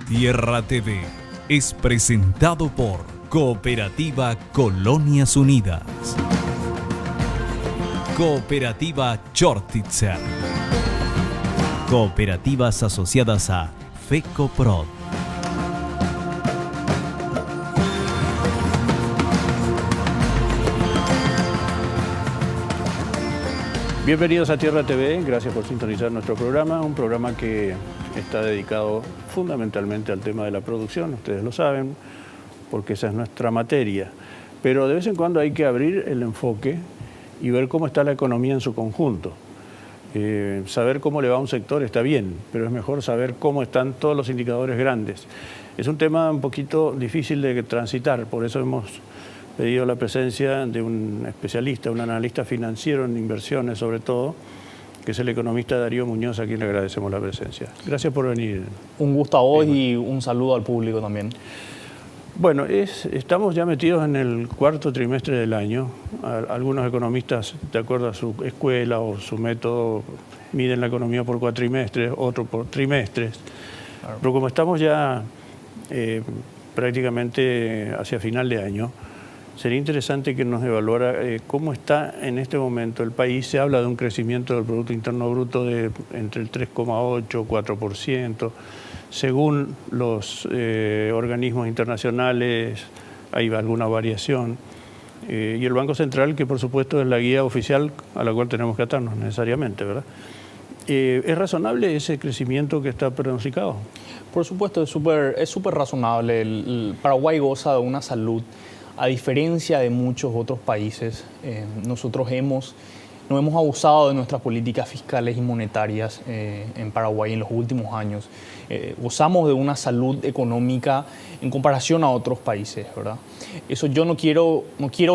Tierra TV es presentado por Cooperativa Colonias Unidas. Cooperativa Chortitzer. Cooperativas asociadas a FECOPROD. Bienvenidos a Tierra TV, gracias por sintonizar nuestro programa, un programa que está dedicado fundamentalmente al tema de la producción, ustedes lo saben, porque esa es nuestra materia. Pero de vez en cuando hay que abrir el enfoque y ver cómo está la economía en su conjunto. Saber cómo le va a un sector está bien, pero es mejor saber cómo están todos los indicadores grandes. Es un tema un poquito difícil de transitar, por eso hemos pedido la presencia de un especialista, un analista financiero en inversiones sobre todo, que es el economista Darío Muñoz, a quien le agradecemos la presencia. Gracias por venir. Un gusto a vos y un saludo al público también. Bueno, estamos ya metidos en el cuarto trimestre del año. Algunos economistas, de acuerdo a su escuela o su método, miden la economía por cuatrimestres, otros por trimestres. Claro. Pero como estamos ya prácticamente hacia final de año, sería interesante que nos evaluara cómo está en este momento el país. Se habla de un crecimiento del Producto Interno Bruto de entre el 3,8% y 4%. Según los organismos internacionales hay alguna variación. Y el Banco Central, que por supuesto es la guía oficial a la cual tenemos que atarnos necesariamente, ¿verdad? ¿Es razonable ese crecimiento que está pronosticado? Por supuesto, es súper razonable. El Paraguay goza de una salud. A diferencia de muchos otros países, nosotros no hemos abusado de nuestras políticas fiscales y monetarias en Paraguay en los últimos años. Gozamos de una salud económica en comparación a otros países, ¿verdad? Eso yo no quiero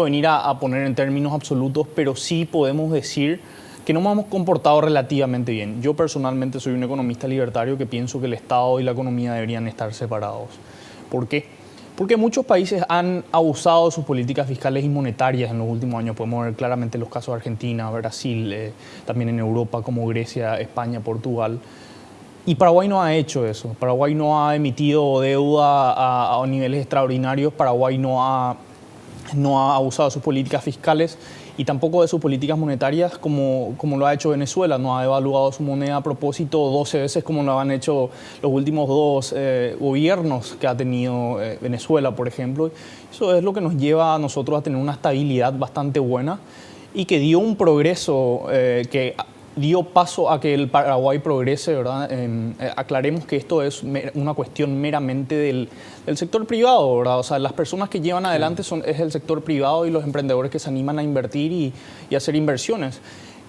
venir a poner en términos absolutos, pero sí podemos decir que nos hemos comportado relativamente bien. Yo personalmente soy un economista libertario que pienso que el Estado y la economía deberían estar separados. ¿Por qué? Porque muchos países han abusado de sus políticas fiscales y monetarias en los últimos años. Podemos ver claramente los casos de Argentina, Brasil, también en Europa como Grecia, España, Portugal. Y Paraguay no ha hecho eso. Paraguay no ha emitido deuda a niveles extraordinarios. Paraguay no ha abusado de sus políticas fiscales y tampoco de sus políticas monetarias como lo ha hecho Venezuela. No ha devaluado su moneda a propósito 12 veces como lo han hecho los últimos dos gobiernos que ha tenido Venezuela, por ejemplo. Eso es lo que nos lleva a nosotros a tener una estabilidad bastante buena y que dio un progreso que dio paso a que el Paraguay progrese, ¿verdad? Aclaremos que esto es una cuestión meramente del sector privado, ¿verdad? O sea, las personas que llevan adelante es el sector privado y los emprendedores que se animan a invertir y hacer inversiones.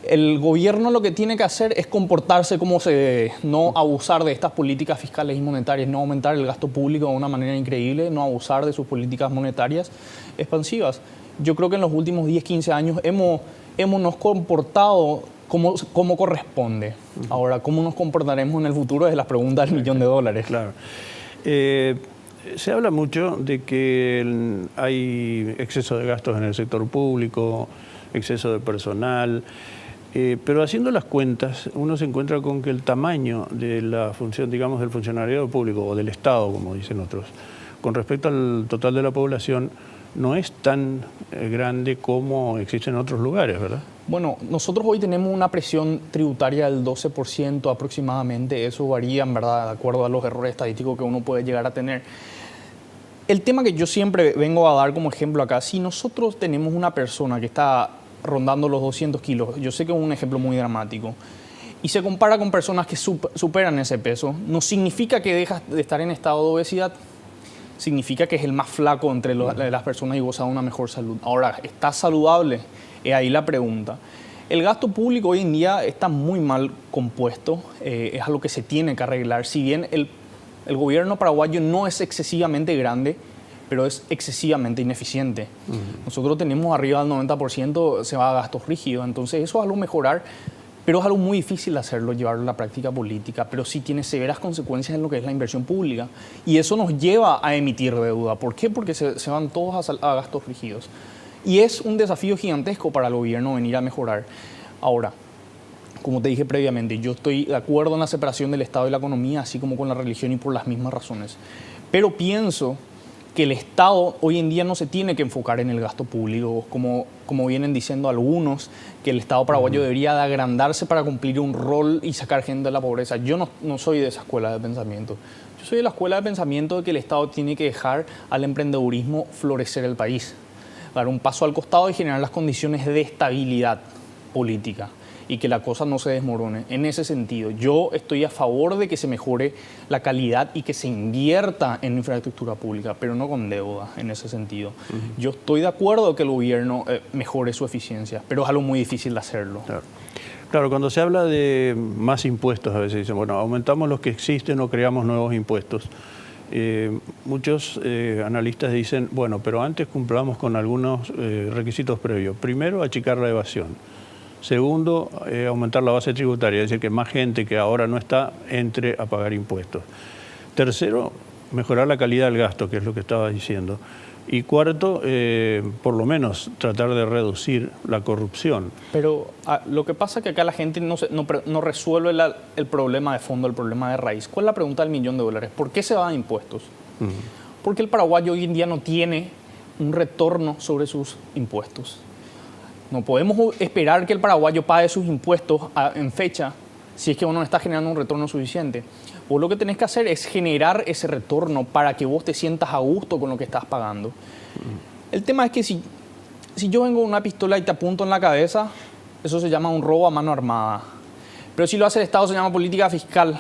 El gobierno lo que tiene que hacer es comportarse como se debe, no abusar de estas políticas fiscales y monetarias, no aumentar el gasto público de una manera increíble, no abusar de sus políticas monetarias expansivas. Yo creo que en los últimos 10, 15 años hemos nos comportado como corresponde. Ahora, ¿cómo nos comportaremos en el futuro? Es la pregunta del $1.000.000. Claro. Se habla mucho de que hay exceso de gastos en el sector público, exceso de personal, pero haciendo las cuentas uno se encuentra con que el tamaño de la función, digamos, del funcionariado público o del Estado, como dicen otros, con respecto al total de la población, no es tan grande como existe en otros lugares, ¿verdad? Bueno, nosotros hoy tenemos una presión tributaria del 12% aproximadamente. Eso varía, en verdad, de acuerdo a los errores estadísticos que uno puede llegar a tener. El tema que yo siempre vengo a dar como ejemplo acá, si nosotros tenemos una persona que está rondando los 200 kilos, yo sé que es un ejemplo muy dramático, y se compara con personas que superan ese peso, no significa que deja de estar en estado de obesidad, significa que es el más flaco entre las personas y goza de una mejor salud. Ahora, ¿está saludable? Es ahí la pregunta. El gasto público hoy en día está muy mal compuesto, es algo que se tiene que arreglar. Si bien el gobierno paraguayo no es excesivamente grande, pero es excesivamente ineficiente. Nosotros tenemos arriba del 90% se va a gastos rígidos, entonces eso es algo a mejorar. Pero es algo muy difícil hacerlo, llevarlo a la práctica política, pero sí tiene severas consecuencias en lo que es la inversión pública. Y eso nos lleva a emitir deuda. ¿Por qué? Porque se van todos a gastos rígidos. Y es un desafío gigantesco para el gobierno venir a mejorar. Ahora, como te dije previamente, yo estoy de acuerdo en la separación del Estado y la economía, así como con la religión y por las mismas razones. Pero pienso que el Estado hoy en día no se tiene que enfocar en el gasto público, como vienen diciendo algunos, que el Estado paraguayo debería de agrandarse para cumplir un rol y sacar gente de la pobreza. Yo no soy de esa escuela de pensamiento. Yo soy de la escuela de pensamiento de que el Estado tiene que dejar al emprendedurismo florecer el país, dar un paso al costado y generar las condiciones de estabilidad política y que la cosa no se desmorone. En ese sentido, yo estoy a favor de que se mejore la calidad y que se invierta en infraestructura pública, pero no con deuda en ese sentido. Yo estoy de acuerdo que el gobierno mejore su eficiencia, pero es algo muy difícil de hacerlo. Claro, cuando se habla de más impuestos, a veces dicen, bueno, aumentamos los que existen o creamos nuevos impuestos. Muchos analistas dicen, bueno, pero antes cumplamos con algunos requisitos previos. Primero, achicar la evasión. Segundo, aumentar la base tributaria, es decir, que más gente que ahora no está entre a pagar impuestos. Tercero, mejorar la calidad del gasto, que es lo que estaba diciendo. Y cuarto, por lo menos tratar de reducir la corrupción. Pero lo que pasa es que acá la gente no resuelve el problema de fondo, el problema de raíz. ¿Cuál es la pregunta del $1.000.000? ¿Por qué se van a impuestos? Porque el paraguayo hoy en día no tiene un retorno sobre sus impuestos. No podemos esperar que el paraguayo pague sus impuestos en fecha si es que uno no está generando un retorno suficiente. Vos lo que tenés que hacer es generar ese retorno para que vos te sientas a gusto con lo que estás pagando. El tema es que si yo vengo con una pistola y te apunto en la cabeza, eso se llama un robo a mano armada. Pero si lo hace el Estado se llama política fiscal.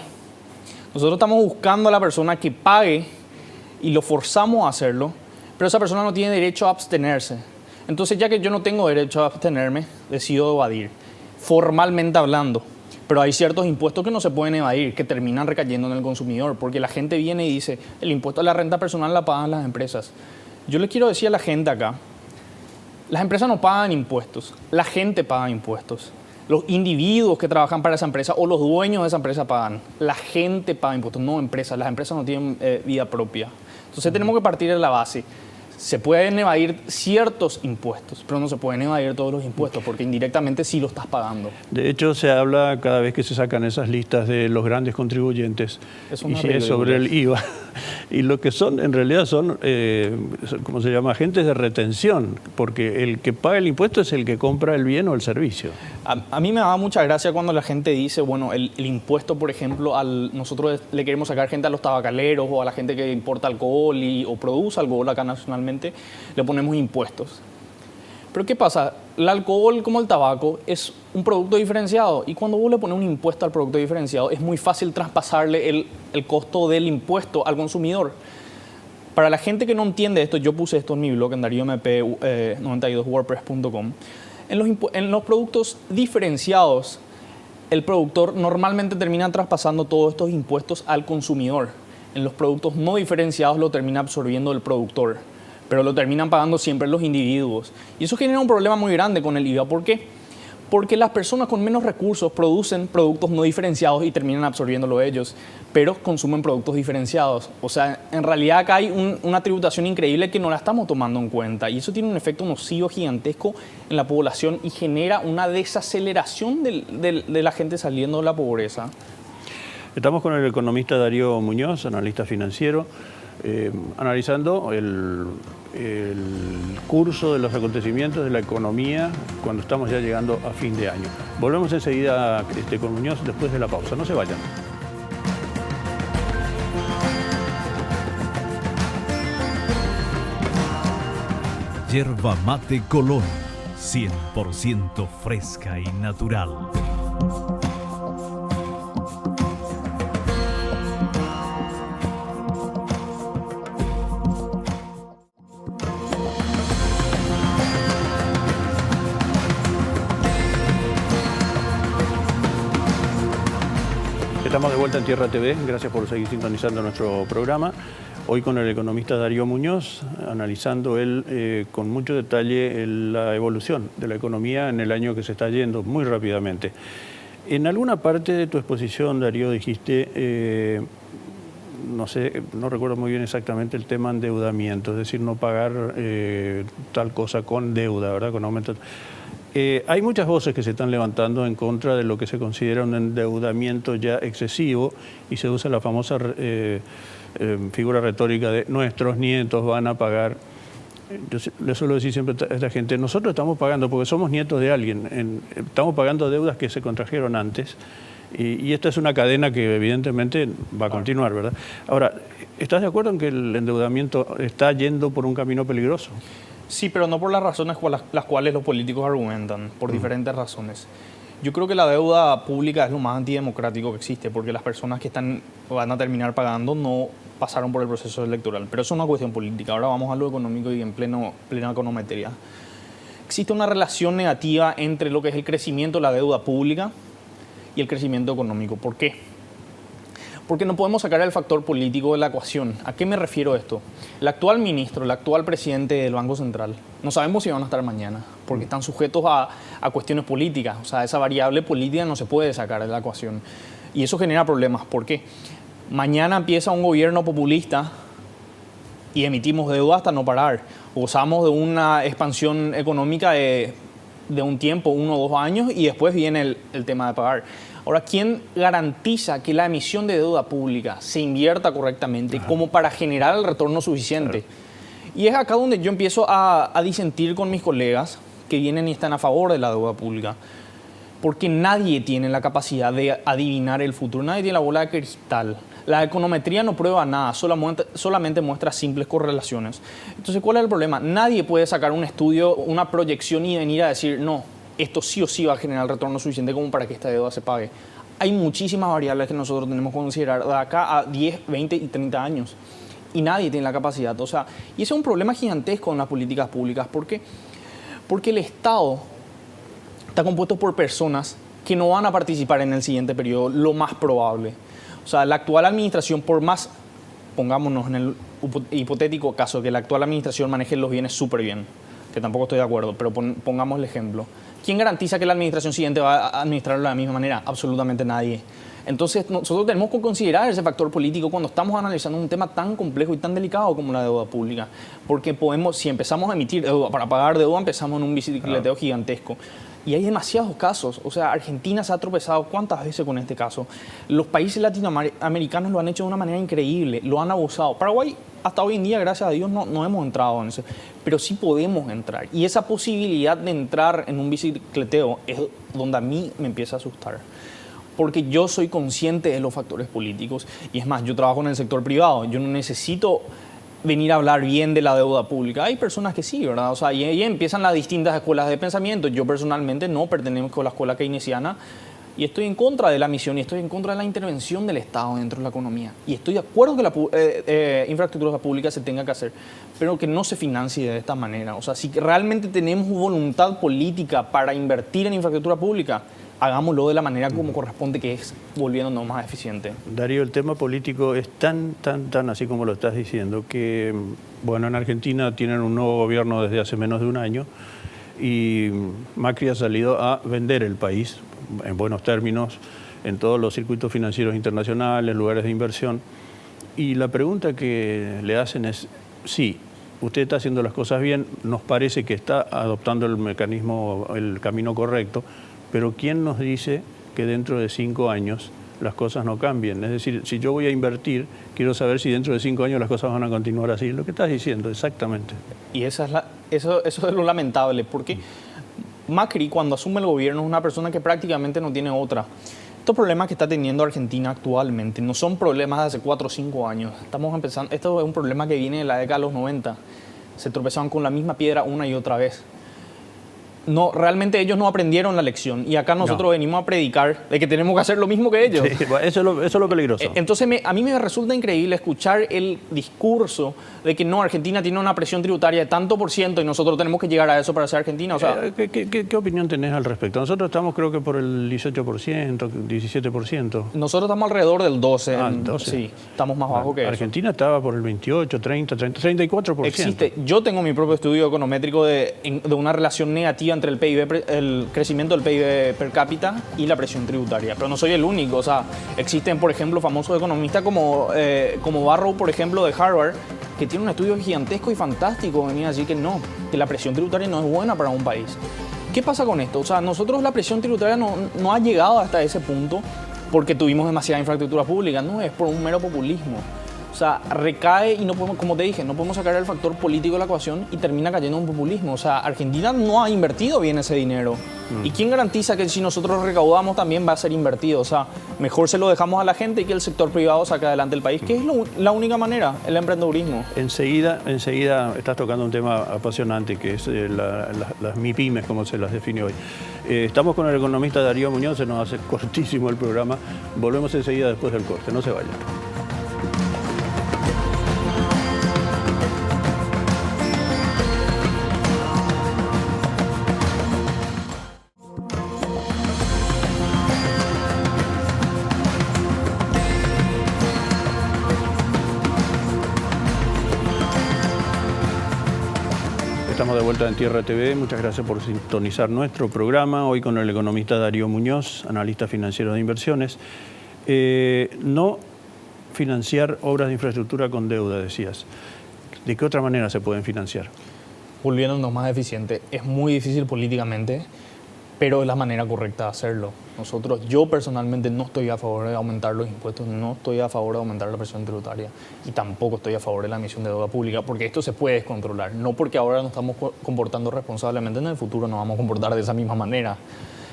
Nosotros estamos buscando a la persona que pague y lo forzamos a hacerlo, pero esa persona no tiene derecho a abstenerse. Entonces, ya que yo no tengo derecho a abstenerme, decido evadir, formalmente hablando. Pero hay ciertos impuestos que no se pueden evadir, que terminan recayendo en el consumidor, porque la gente viene y dice, el impuesto a la renta personal la pagan las empresas. Yo le quiero decir a la gente acá, las empresas no pagan impuestos, la gente paga impuestos. Los individuos que trabajan para esa empresa o los dueños de esa empresa pagan. La gente paga impuestos, no empresas. Las empresas no tienen vida propia. Entonces tenemos que partir de la base. Se pueden evadir ciertos impuestos, pero no se pueden evadir todos los impuestos, porque indirectamente sí lo estás pagando. De hecho, se habla cada vez que se sacan esas listas de los grandes contribuyentes, y si es sobre el IVA, y lo que son, en realidad son, ¿cómo se llama?, agentes de retención, porque el que paga el impuesto es el que compra el bien o el servicio. A mí me da mucha gracia cuando la gente dice, bueno, el impuesto, por ejemplo, nosotros le queremos sacar gente a los tabacaleros o a la gente que importa alcohol o produce alcohol acá nacionalmente, le ponemos impuestos. Pero ¿qué pasa? El alcohol, como el tabaco, es un producto diferenciado, y cuando vos le pones un impuesto al producto diferenciado es muy fácil traspasarle el costo del impuesto al consumidor. Para la gente que no entiende esto, yo puse esto en mi blog en dariomp92wordpress.com. En los productos diferenciados, el productor normalmente termina traspasando todos estos impuestos al consumidor. En los productos no diferenciados lo termina absorbiendo el productor, pero lo terminan pagando siempre los individuos. Y eso genera un problema muy grande con el IVA. ¿Por qué? Porque las personas con menos recursos producen productos no diferenciados y terminan absorbiéndolo ellos, pero consumen productos diferenciados. O sea, en realidad acá hay una tributación increíble que no la estamos tomando en cuenta, y eso tiene un efecto nocivo gigantesco en la población y genera una desaceleración de la gente saliendo de la pobreza. Estamos con el economista Darío Muñoz, analista financiero, analizando el curso de los acontecimientos de la economía cuando estamos ya llegando a fin de año. Volvemos enseguida con Muñoz después de la pausa. No se vayan. Yerba Mate Colón, 100% fresca y natural. Estamos de vuelta en Tierra TV, gracias por seguir sintonizando nuestro programa. Hoy con el economista Darío Muñoz, analizando él con mucho detalle la evolución de la economía en el año que se está yendo muy rápidamente. En alguna parte de tu exposición, Darío, dijiste, no sé, no recuerdo muy bien exactamente el tema endeudamiento, es decir, no pagar tal cosa con deuda, ¿verdad? Con aumento. Hay muchas voces que se están levantando en contra de lo que se considera un endeudamiento ya excesivo y se usa la famosa figura retórica de nuestros nietos van a pagar. Yo le suelo decir siempre a esta gente, nosotros estamos pagando porque somos nietos de alguien, estamos pagando deudas que se contrajeron antes y esta es una cadena que evidentemente va a continuar, ¿verdad? Ahora, ¿estás de acuerdo en que el endeudamiento está yendo por un camino peligroso? Sí, pero no por las razones las cuales los políticos argumentan, por diferentes razones. Yo creo que la deuda pública es lo más antidemocrático que existe, porque las personas que van a terminar pagando no pasaron por el proceso electoral. Pero eso es una cuestión política. Ahora vamos a lo económico y en plena econometría. Existe una relación negativa entre lo que es el crecimiento de la deuda pública y el crecimiento económico. ¿Por qué? Porque no podemos sacar el factor político de la ecuación. ¿A qué me refiero esto? El actual ministro, el actual presidente del Banco Central, no sabemos si van a estar mañana, porque están sujetos a cuestiones políticas. O sea, esa variable política no se puede sacar de la ecuación. Y eso genera problemas. ¿Por qué? Mañana empieza un gobierno populista y emitimos deuda hasta no parar. Gozamos de una expansión económica de un tiempo, 1 o 2 años, y después viene el tema de pagar. Ahora, ¿quién garantiza que la emisión de deuda pública se invierta correctamente como para generar el retorno suficiente? Y es acá donde yo empiezo a disentir con mis colegas que vienen y están a favor de la deuda pública. Porque nadie tiene la capacidad de adivinar el futuro, nadie tiene la bola de cristal. La econometría no prueba nada, solamente muestra simples correlaciones. Entonces, ¿cuál es el problema? Nadie puede sacar un estudio, una proyección y venir a decir, no, esto sí o sí va a generar el retorno suficiente como para que esta deuda se pague. Hay muchísimas variables que nosotros tenemos que considerar de acá a 10, 20 y 30 años. Y nadie tiene la capacidad. O sea, y ese es un problema gigantesco en las políticas públicas. ¿Por qué? Porque el Estado está compuesto por personas que no van a participar en el siguiente periodo, lo más probable. O sea, la actual administración, por más, pongámonos en el hipotético caso que la actual administración maneje los bienes súper bien, que tampoco estoy de acuerdo, pero pongamos el ejemplo. ¿Quién garantiza que la administración siguiente va a administrarlo de la misma manera? Absolutamente nadie. Entonces, nosotros tenemos que considerar ese factor político cuando estamos analizando un tema tan complejo y tan delicado como la deuda pública. Porque si empezamos a emitir deuda para pagar deuda, empezamos en un bicicleteo gigantesco. Y hay demasiados casos. O sea, Argentina se ha tropezado ¿cuántas veces con este caso? Los países latinoamericanos lo han hecho de una manera increíble, lo han abusado. Paraguay, hasta hoy en día, gracias a Dios, no hemos entrado en eso. Pero sí podemos entrar. Y esa posibilidad de entrar en un bicicleteo es donde a mí me empieza a asustar. Porque yo soy consciente de los factores políticos. Y es más, yo trabajo en el sector privado. Yo no necesito venir a hablar bien de la deuda pública. Hay personas que sí, ¿verdad? O sea, y ahí empiezan las distintas escuelas de pensamiento. Yo personalmente no pertenezco a la escuela keynesiana y estoy en contra de la misión y estoy en contra de la intervención del Estado dentro de la economía. Y estoy de acuerdo que la infraestructura pública se tenga que hacer, pero que no se financie de esta manera. O sea, si realmente tenemos voluntad política para invertir en infraestructura pública, hagámoslo de la manera como corresponde, que es volviéndonos más eficiente. Darío, el tema político es tan así como lo estás diciendo, que, bueno, en Argentina tienen un nuevo gobierno desde hace menos de un año y Macri ha salido a vender el país, en buenos términos, en todos los circuitos financieros internacionales, lugares de inversión. Y la pregunta que le hacen es, sí, usted está haciendo las cosas bien, nos parece que está adoptando el camino correcto, pero ¿quién nos dice que dentro de 5 años las cosas no cambien? Es decir, si yo voy a invertir, quiero saber si dentro de 5 años las cosas van a continuar así. Lo que estás diciendo, exactamente. Y eso es lo lamentable, porque Macri, cuando asume el gobierno, es una persona que prácticamente no tiene otra. Estos problemas que está teniendo Argentina actualmente no son problemas de hace 4 o 5 años. Esto es un problema que viene de la década de los 90. Se tropezaban con la misma piedra una y otra vez. No, realmente ellos no aprendieron la lección y acá nosotros venimos a predicar de que tenemos que hacer lo mismo que ellos. Sí, eso es lo peligroso. Entonces a mí me resulta increíble escuchar el discurso de que no, Argentina tiene una presión tributaria de tanto por ciento y nosotros tenemos que llegar a eso para ser Argentina. O sea, ¿Qué opinión tenés al respecto? Nosotros estamos creo que por el 18%, 17%. Nosotros estamos alrededor del 12%. 12%. Sí, estamos más bajo que eso. Argentina estaba por el 28, 30, 34%. Existe. Yo tengo mi propio estudio econométrico de una relación negativa entre el PIB, el crecimiento del PIB per cápita y la presión tributaria. Pero no soy el único. O sea, existen, por ejemplo, famosos economistas como Barrow, por ejemplo, de Harvard, que tiene un estudio gigantesco y fantástico. Venía a decir que no, que la presión tributaria no es buena para un país. ¿Qué pasa con esto? O sea, nosotros la presión tributaria no ha llegado hasta ese punto porque tuvimos demasiada infraestructura pública, no es por un mero populismo. O sea, recae y no podemos, como te dije, no podemos sacar el factor político de la ecuación y termina cayendo en un populismo. O sea, Argentina no ha invertido bien ese dinero. ¿Y quién garantiza que si nosotros recaudamos también va a ser invertido? O sea, mejor se lo dejamos a la gente y que el sector privado saque adelante el país, que es la única manera, el emprendedurismo. Enseguida estás tocando un tema apasionante que es las MIPYMES, como se las define hoy. Estamos con el economista Darío Muñoz, se nos hace cortísimo el programa. Volvemos enseguida después del corte, no se vayan. Estamos de vuelta en Tierra TV, muchas gracias por sintonizar nuestro programa, hoy con el economista Darío Muñoz, analista financiero de inversiones. No financiar obras de infraestructura con deuda, decías. ¿De qué otra manera se pueden financiar? Volviéndonos más eficiente, es muy difícil políticamente, pero es la manera correcta de hacerlo. Yo personalmente no estoy a favor de aumentar los impuestos, no estoy a favor de aumentar la presión tributaria y tampoco estoy a favor de la emisión de deuda pública, porque esto se puede descontrolar. No porque ahora nos estamos comportando responsablemente, en el futuro nos vamos a comportar de esa misma manera.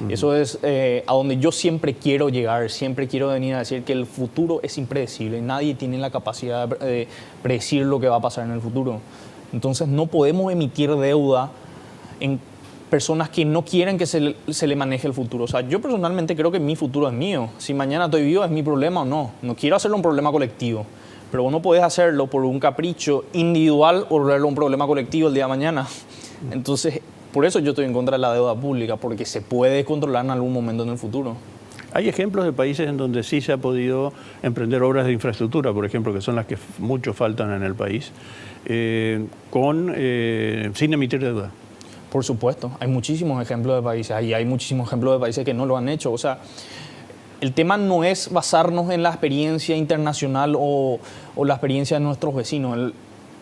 Eso es a donde yo siempre quiero llegar, siempre quiero venir a decir que el futuro es impredecible, nadie tiene la capacidad de predecir lo que va a pasar en el futuro. Entonces no podemos emitir deuda en personas que no quieren que se le maneje el futuro. O sea, yo personalmente creo que mi futuro es mío. Si mañana estoy vivo, es mi problema o no. No quiero hacerlo un problema colectivo. Pero vos no podés hacerlo por un capricho individual o volverlo un problema colectivo el día de mañana. Entonces, por eso yo estoy en contra de la deuda pública, porque se puede controlar en algún momento en el futuro. Hay ejemplos de países en donde sí se ha podido emprender obras de infraestructura, por ejemplo, que son las que mucho faltan en el país, sin emitir deuda. Por supuesto, hay muchísimos ejemplos de países y hay muchísimos ejemplos de países que no lo han hecho. O sea, el tema no es basarnos en la experiencia internacional o la experiencia de nuestros vecinos.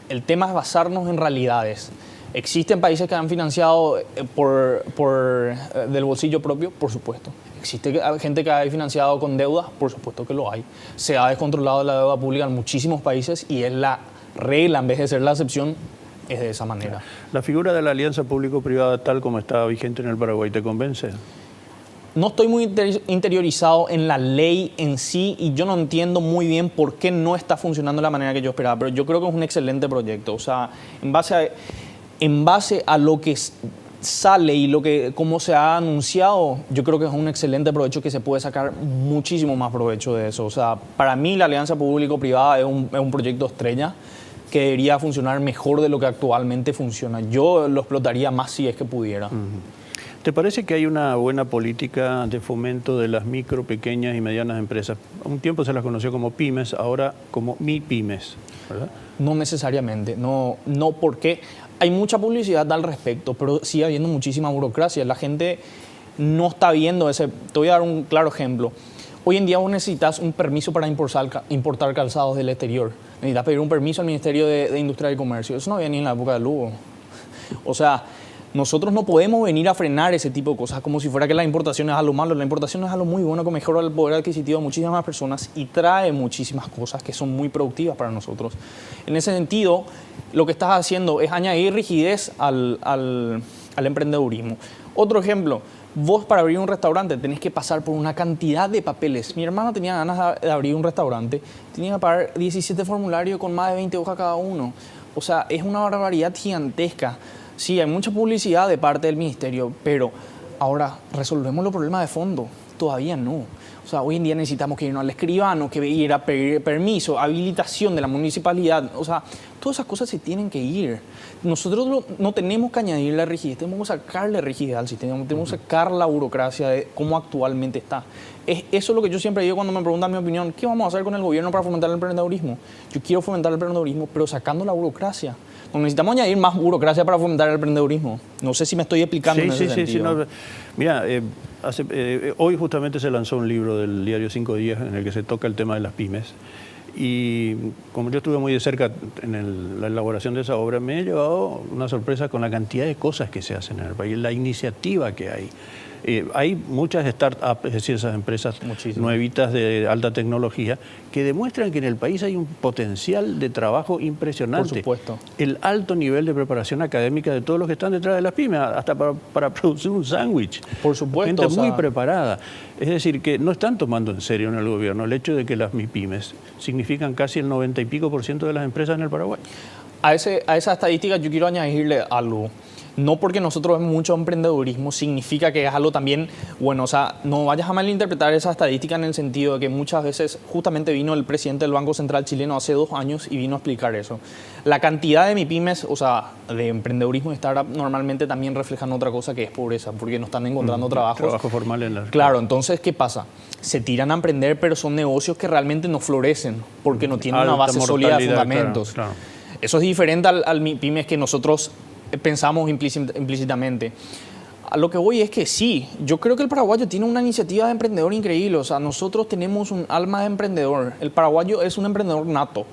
El tema es basarnos en realidades. ¿Existen países que han financiado del bolsillo propio? Por supuesto. ¿Existe gente que ha financiado con deuda? Por supuesto que lo hay. Se ha descontrolado la deuda pública en muchísimos países y es la regla en vez de ser la excepción. Es de esa manera. ¿La figura de la alianza público-privada tal como está vigente en el Paraguay te convence? No estoy muy interiorizado en la ley en sí y yo no entiendo muy bien por qué no está funcionando de la manera que yo esperaba, pero yo creo que es un excelente proyecto. O sea, en base a lo que sale y cómo se ha anunciado, yo creo que es un excelente provecho que se puede sacar muchísimo más provecho de eso. O sea, para mí la alianza público-privada es un proyecto estrella que debería funcionar mejor de lo que actualmente funciona. Yo lo explotaría más si es que pudiera. ¿Te parece que hay una buena política de fomento de las micro, pequeñas y medianas empresas? Un tiempo se las conoció como pymes, ahora como MIPYMES, ¿verdad? No necesariamente, no porque hay mucha publicidad al respecto, pero sigue habiendo muchísima burocracia. La gente no está viendo ese. Te voy a dar un claro ejemplo. Hoy en día vos necesitas un permiso para importar calzados del exterior. Necesitas pedir un permiso al Ministerio de Industria y Comercio. Eso no había ni en la época de Lugo. O sea, nosotros no podemos venir a frenar ese tipo de cosas como si fuera que la importación es algo malo. La importación es algo muy bueno que mejora el poder adquisitivo de muchísimas personas y trae muchísimas cosas que son muy productivas para nosotros. En ese sentido, lo que estás haciendo es añadir rigidez al emprendedurismo. Otro ejemplo. Vos para abrir un restaurante tenés que pasar por una cantidad de papeles. Mi hermano tenía ganas de abrir un restaurante, tenía que pagar 17 formularios con más de 20 hojas cada uno. O sea, es una barbaridad gigantesca. Sí, hay mucha publicidad de parte del ministerio, pero ahora resolvemos los problemas de fondo. Todavía no. O sea, hoy en día necesitamos que irnos al escribano, que ir a pedir permiso, habilitación de la municipalidad. O sea, todas esas cosas se tienen que ir. Nosotros no tenemos que añadirle rigidez, tenemos que sacarle rigidez al sistema, tenemos que sacar la burocracia de cómo actualmente está. Eso es lo que yo siempre digo cuando me preguntan mi opinión. ¿Qué vamos a hacer con el gobierno para fomentar el emprendedurismo? Yo quiero fomentar el emprendedurismo, pero sacando la burocracia. No necesitamos añadir más burocracia para fomentar el emprendedurismo. No sé si me estoy explicando en ese sentido. No. Mira, hoy justamente se lanzó un libro del diario 5 Días en el que se toca el tema de las pymes. Y como yo estuve muy de cerca en la elaboración de esa obra, me he llevado una sorpresa con la cantidad de cosas que se hacen en el país, la iniciativa que hay. Hay muchas startups, es decir, esas empresas nuevitas de alta tecnología, que demuestran que en el país hay un potencial de trabajo impresionante. Por supuesto. El alto nivel de preparación académica de todos los que están detrás de las pymes, hasta para producir un sándwich. Por supuesto. Gente muy preparada. Es decir, que no están tomando en serio en el gobierno el hecho de que las MIPYMES significan casi el 90 y pico % de las empresas en el Paraguay. A esa estadística yo quiero añadirle algo. No porque nosotros vemos mucho emprendedurismo significa que es algo también bueno. O sea, no vayas a malinterpretar esa estadística en el sentido de que muchas veces justamente vino el presidente del Banco Central chileno hace 2 años y vino a explicar eso. La cantidad de MIPYMES, o sea, de emprendedurismo y startup normalmente también reflejan otra cosa que es pobreza, porque no están encontrando trabajo formal en la... Claro, entonces, ¿qué pasa? Se tiran a emprender, pero son negocios que realmente no florecen porque no tienen una base sólida de fundamentos. Claro. Eso es diferente al MIPYMES que nosotros pensamos implícitamente. A lo que voy es que sí, yo creo que el paraguayo tiene una iniciativa de emprendedor increíble. O sea, nosotros tenemos un alma de emprendedor. El paraguayo es un emprendedor nato.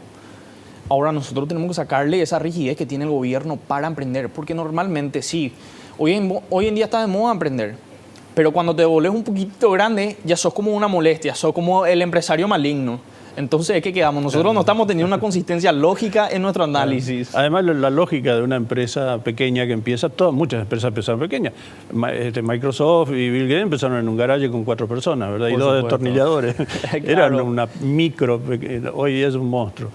Ahora nosotros tenemos que sacarle esa rigidez que tiene el gobierno para emprender, porque normalmente sí, hoy en día está de moda emprender, pero cuando te volvés un poquito grande ya sos como una molestia, sos como el empresario maligno. Entonces, ¿qué quedamos? Nosotros no estamos teniendo una consistencia lógica en nuestro análisis. Además, la lógica de una empresa pequeña que empieza, muchas empresas empezaron pequeñas. Microsoft y Bill Gates empezaron en un garaje con 4 personas, ¿verdad? Y 2 destornilladores. Claro. Eran una micro, hoy es un monstruo.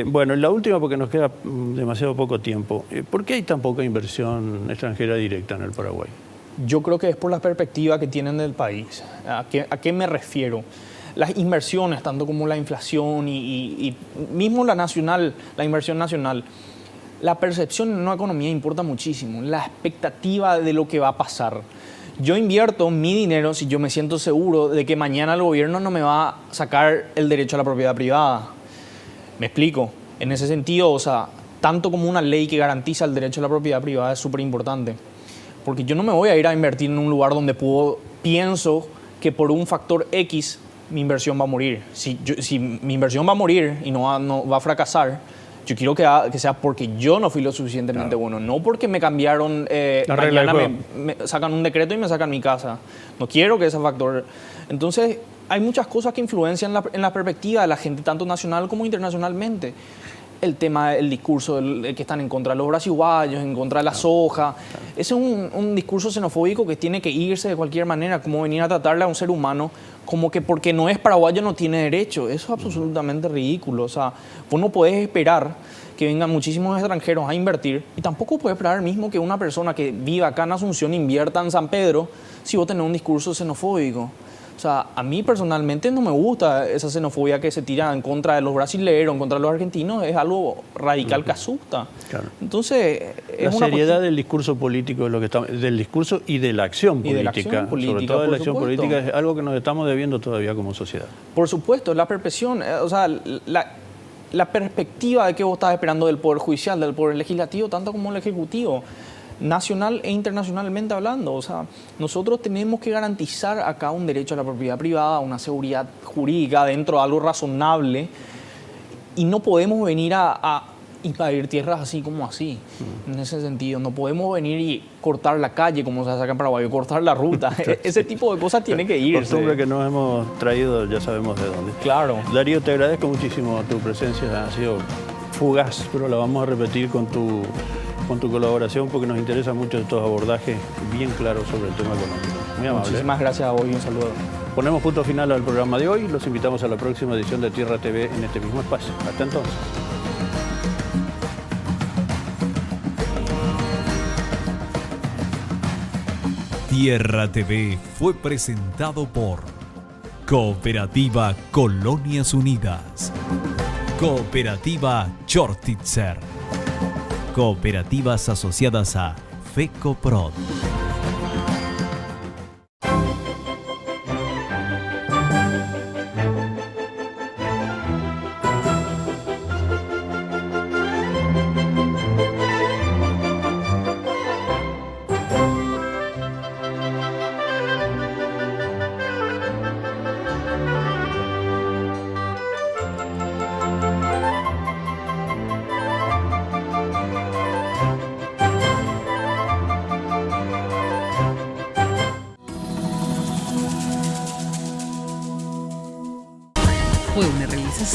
Bueno, la última, porque nos queda demasiado poco tiempo. ¿Por qué hay tan poca inversión extranjera directa en el Paraguay? Yo creo que es por la perspectiva que tienen del país. ¿A qué me refiero? Las inversiones, tanto como la inflación y mismo la inversión nacional, la percepción en una economía importa muchísimo, la expectativa de lo que va a pasar. Yo invierto mi dinero si yo me siento seguro de que mañana el gobierno no me va a sacar el derecho a la propiedad privada. Me explico. En ese sentido, o sea, tanto como una ley que garantiza el derecho a la propiedad privada es súper importante. Porque yo no me voy a ir a invertir en un lugar donde pienso que por un factor X mi inversión va a morir. Si mi inversión va a morir y no va a fracasar, yo quiero que sea porque yo no fui lo suficientemente bueno, no porque me cambiaron, mañana me sacan un decreto y me sacan mi casa. No quiero que ese factor... Entonces, hay muchas cosas que influencian en la perspectiva de la gente, tanto nacional como internacionalmente. El tema del discurso que están en contra de los brasiguayos, en contra de la soja. Ese es un discurso xenofóbico que tiene que irse de cualquier manera, como venir a tratarle a un ser humano como que porque no es paraguayo no tiene derecho. Eso es absolutamente ridículo. O sea, vos no podés esperar que vengan muchísimos extranjeros a invertir y tampoco puedes esperar mismo que una persona que viva acá en Asunción invierta en San Pedro si vos tenés un discurso xenofóbico. O sea, a mí personalmente no me gusta esa xenofobia que se tira en contra de los brasileños, en contra de los argentinos. Es algo radical que asusta. Claro. Entonces, la seriedad del discurso político, del discurso y de la acción política, sobre todo de la acción política, es algo que nos estamos debiendo todavía como sociedad. Por supuesto, la percepción, o sea, la perspectiva de que vos estás esperando del Poder Judicial, del Poder Legislativo, tanto como el Ejecutivo, nacional e internacionalmente hablando. O sea, nosotros tenemos que garantizar acá un derecho a la propiedad privada, una seguridad jurídica dentro de algo razonable y no podemos venir a invadir tierras así como así. En ese sentido, no podemos venir y cortar la calle como se hace acá en Paraguay, cortar la ruta. Ese tipo de cosas tiene que irse. Costumbre que nos hemos traído, ya sabemos de dónde. Claro. Darío, te agradezco muchísimo tu presencia, ha sido fugaz, pero la vamos a repetir con tu colaboración porque nos interesa mucho estos abordajes bien claros sobre el tema económico. Muy amable. Muchísimas gracias a vos y un saludo. Ponemos punto final al programa de hoy. Los invitamos a la próxima edición de Tierra TV en este mismo espacio. Hasta entonces. Tierra TV fue presentado por Cooperativa Colonias Unidas, Cooperativa Chortitzer, Cooperativas asociadas a FECOPROD.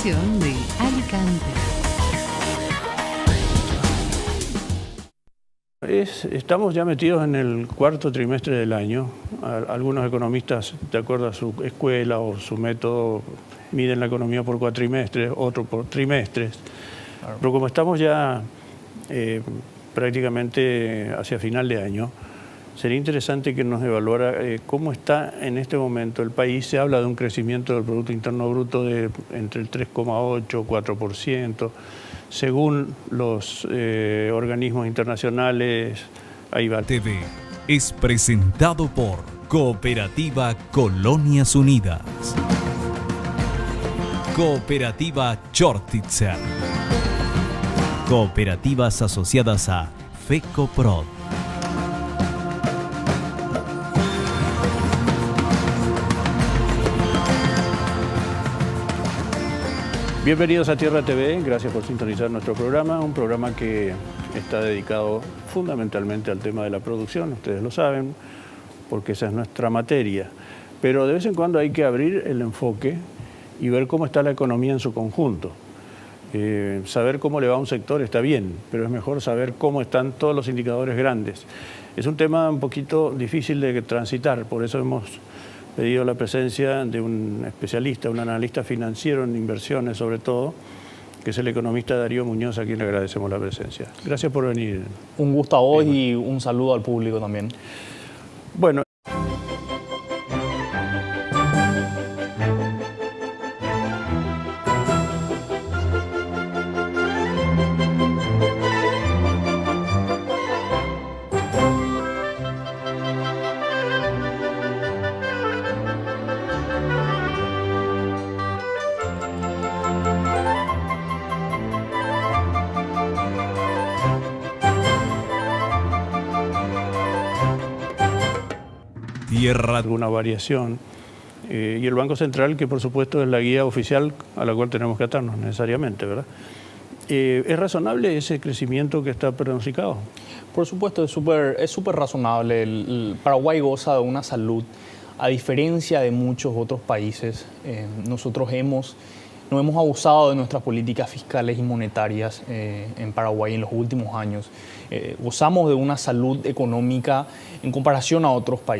Información de Alicante. Estamos ya metidos en el cuarto trimestre del año. Algunos economistas, de acuerdo a su escuela o su método, miden la economía por cuatrimestres, otros por trimestres. Claro. Pero como estamos ya prácticamente hacia final de año, sería interesante que nos evaluara cómo está en este momento el país. Se habla de un crecimiento del Producto Interno Bruto de entre el 3,8 y 4%. Según los organismos internacionales, ahí va. TV es presentado por Cooperativa Colonias Unidas. Cooperativa Chortitzer. Cooperativas asociadas a FECOPROD. Bienvenidos a Tierra TV, gracias por sintonizar nuestro programa, un programa que está dedicado fundamentalmente al tema de la producción, ustedes lo saben, porque esa es nuestra materia. Pero de vez en cuando hay que abrir el enfoque y ver cómo está la economía en su conjunto. Saber cómo le va a un sector está bien, pero es mejor saber cómo están todos los indicadores grandes. Es un tema un poquito difícil de transitar, por eso hemos pedido la presencia de un especialista, un analista financiero en inversiones sobre todo, que es el economista Darío Muñoz, a quien le agradecemos la presencia. Gracias por venir. Un gusto a vos y un saludo al público también. Bueno. Alguna variación. Y el Banco Central, que por supuesto es la guía oficial a la cual tenemos que atarnos necesariamente, ¿verdad? ¿Es razonable ese crecimiento que está pronosticado? Por supuesto, es súper razonable. El Paraguay goza de una salud, a diferencia de muchos otros países. Nosotros no hemos abusado de nuestras políticas fiscales y monetarias en Paraguay en los últimos años. Gozamos de una salud económica en comparación a otros países.